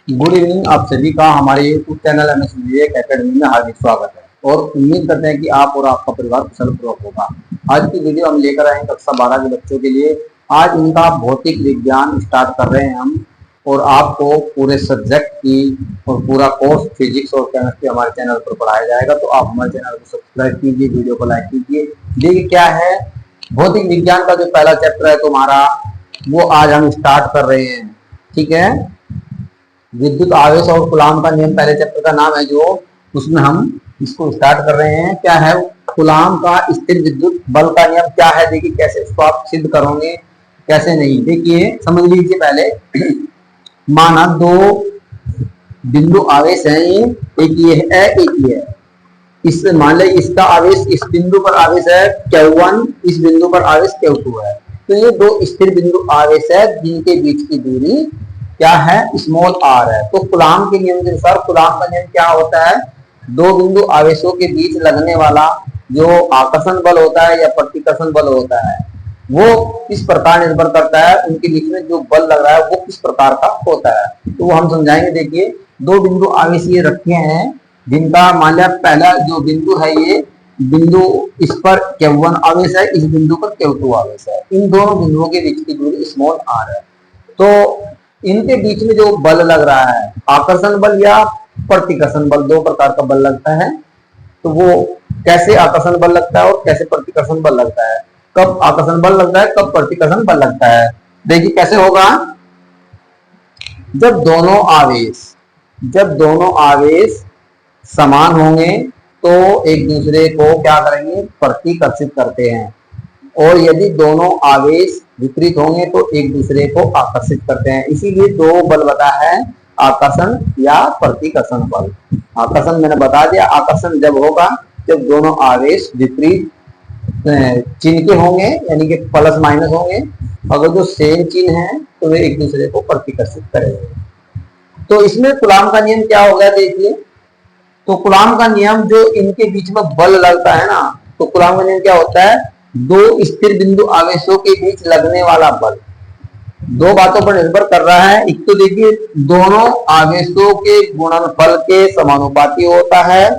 Good evening. आप सभी का हमारे यूट्यूब चैनल एमएस विवेक एकेडमी में हार्दिक स्वागत है और उम्मीद करते हैं कि आप और आपका परिवार कुशल पूर्वक होगा। आज की वीडियो हम लेकर आए हैं कक्षा 12 के बच्चों के लिए। आज इनका भौतिक विज्ञान स्टार्ट कर रहे हैं हम, और आपको पूरे सब्जेक्ट की और पूरा कोर्स फिजिक्स और केमिस्ट्री हमारे चैनल पर पढ़ाया जाएगा। तो आप हमारे चैनल को सब्सक्राइब कीजिए, वीडियो को लाइक कीजिए। देखिए क्या है, भौतिक विज्ञान का जो पहला चैप्टर है तुम्हारा, वो आज हम स्टार्ट कर रहे हैं। ठीक है, विद्युत आवेश और कूलाम का नियम पहले चैप्टर का नाम है, जो उसमें हम इसको स्टार्ट कर रहे हैं। क्या है, कूलाम का स्थिर विद्युत बल का नियम क्या है। देखिए कैसे इसको आप सिद्ध करोगे, कैसे नहीं। देखिए समझ लीजिए पहले, माना दो बिंदु आवेश है, ये एक ये है एक ये है। इस मान ले इसका आवेश, इस बिंदु पर आवेश है Q1, इस बिंदु पर आवेश Q2 है। तो ये दो स्थिर बिंदु आवेश है जिनके बीच की दूरी क्या है, स्मॉल r है। तो कूलाम के नियम के अनुसार कूलाम का नियम क्या होता है, दो बिंदु आवेशों के बीच लगने वाला जो आकर्षण बल होता है या प्रतिकर्षण बल होता है, वो किस प्रकार निर्भर करता है, उनके बीच में जो बल लग रहा है वो किस प्रकार का होता है। तो वो हम समझाएंगे। देखिए दो बिंदु आवेश ये रखे हैं, जिनका मान लिया पहला जो बिंदु है, ये बिंदु इस पर Q1 आवेश है, इस बिंदु पर Q2 आवेश है। इन दोनों बिंदुओं के बीच की दूरी स्मॉल r है। तो इनके बीच में जो बल लग रहा है, आकर्षण बल या प्रतिकर्षण बल, दो प्रकार का बल लगता है। तो वो कैसे आकर्षण बल लगता है और कैसे प्रतिकर्षण बल लगता है, कब आकर्षण बल लगता है, कब प्रतिकर्षण बल लगता है। देखिए कैसे होगा, जब दोनों आवेश समान होंगे तो एक दूसरे को क्या करेंगे, प्रतिकर्षित करते हैं। और यदि दोनों आवेश विपरीत होंगे तो एक दूसरे को आकर्षित करते हैं। इसीलिए दो बल बता है, आकर्षण या प्रतिकर्षण बल। आकर्षण मैंने बता दिया, आकर्षण जब होगा जब दोनों आवेश विपरीत चिन्ह के होंगे, यानी कि प्लस माइनस होंगे। अगर जो सेम चिन्ह है तो वे एक दूसरे को प्रतिकर्षित करेंगे। तो इसमें कूलाम का नियम क्या होगा, देखिए। तो कूलाम का नियम, जो इनके बीच में बल लगता है ना, तो कूलाम का नियम क्या होता है, दो स्थिर बिंदु आवेशों के बीच लगने वाला बल दो बातों पर निर्भर कर रहा है। एक तो देखिए दोनों आवेशों के गुणनफल के समानुपाती होता है।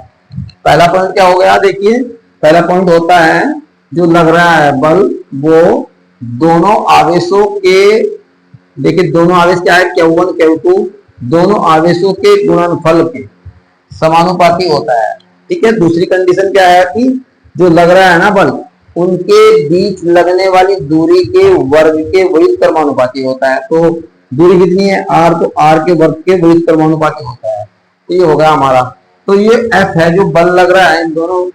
पहला पॉइंट क्या हो गया, देखिए पहला पॉइंट होता है जो लग रहा है बल, वो दोनों आवेशों के, देखिए दोनों आवेश क्या है, Q1 Q2, दोनों आवेशों के गुणनफल के समानुपाती होता है। ठीक है। दूसरी कंडीशन क्या है कि जो लग रहा है ना बल, उनके बीच लगने वाली दूरी के वर्ग के विपरीत क्रमानुपाती होता है। तो दूरी कितनी है, r, तो r के वर्ग के विपरीत क्रमानुपाती होता है। तो ये होगा हमारा। तो ये F है जो बल लग रहा है इन दोनों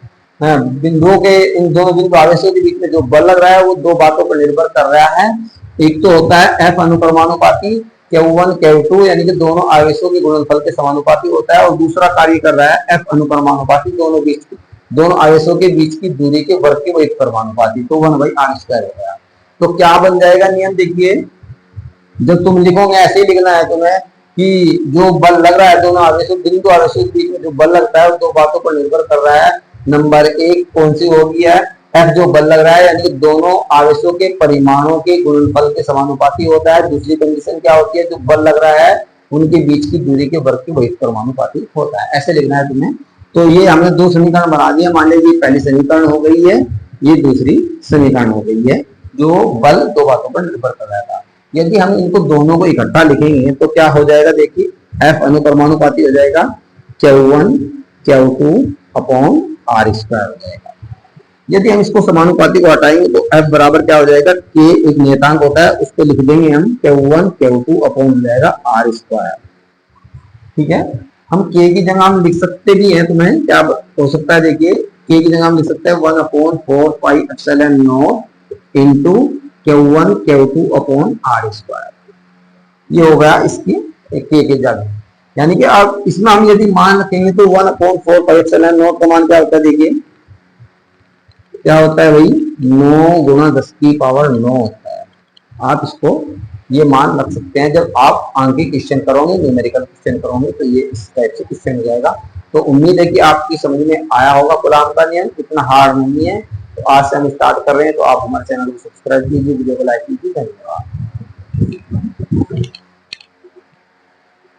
बिंदुओं के, इन दोनों बिंदु आवेशों के बीच में जो बल लग रहा है वो दो बातों पर निर्भर कर रहा है। एक तो होता है F अनुक्रमानुपाती, Q1 Q2, यानी कि दोनों आवेशों के गुणनफल के समानुपाती होता है। और दूसरा कार्य कर रहा है F अनुक्रमानुपाती, दोनों आवेशों के बीच की दूरी के वर्ग के विपरीत क्रमानुपाती। तो 1/r² हो गया। तो क्या बन जाएगा नियम, देखिए जब तुम लिखोगे ऐसे ही लिखना है तुम्हें कि जो बल लग रहा है दोनों आवेशों, बिंदु आवेशों के बीच में जो बल लगता है वो दो बातों पर निर्भर कर रहा है। नंबर एक कौन सी होगी है, F जो बल लग रहा है, यानी कि दोनों आवेशों के परिमाणों के गुणनफल के समानुपाती होता है। दूसरी कंडीशन क्या होती है, जो बल लग रहा है उनके बीच की दूरी के वर्ग के विपरीत क्रमानुपाती होता है। ऐसे लिखना है तुम्हें। तो ये हमने दो समीकरण बना दिया। मान लीजिए पहली समीकरण हो गई है, ये दूसरी समीकरण हो गई है, जो बल दो बातों पर निर्भर कर रहा था। यदि हम इनको दोनों को इकट्ठा लिखेंगे तो क्या हो जाएगा, देखिए F अनुक्रमानुपाती हो जाएगा Q1 Q2 अपॉन r² हो जाएगा। यदि हम इसको समानुपाती को हटाएंगे तो F बराबर क्या हो जाएगा, K एक नियतांक होता है, उसको लिख देंगे हम Q1 Q2 अपॉन हो जाएगा r²। ठीक है। हम K की जगह हम लिख सकते भी हैं, तुम्हें क्या हो सकता है, देखिए K की जगह हम लिख सकते हैं 1/4πε0 into Q1 Q2 upon r²। ये हो गया इसकी K की जगह। यानी कि अब इसमें हम यदि मान रखेंगे तो 1/4πε0 का मान क्या होता है, देखिए क्या होता है भाई, 9 गुणा 10⁻9 होता है। आप इसको ये मान रख सकते हैं। जब आप आंकिक क्वेश्चन करोगे, न्यूमेरिकल क्वेश्चन करोगे, तो ये इस टाइप से क्वेश्चन हो जाएगा। तो उम्मीद है कि आपकी समझ में आया होगा कूलाम का नियम, इतना हार्ड नहीं है। तो आज से हम स्टार्ट कर रहे हैं। तो आप हमारे चैनल को सब्सक्राइब कीजिए, वीडियो को लाइक कीजिए। धन्यवाद।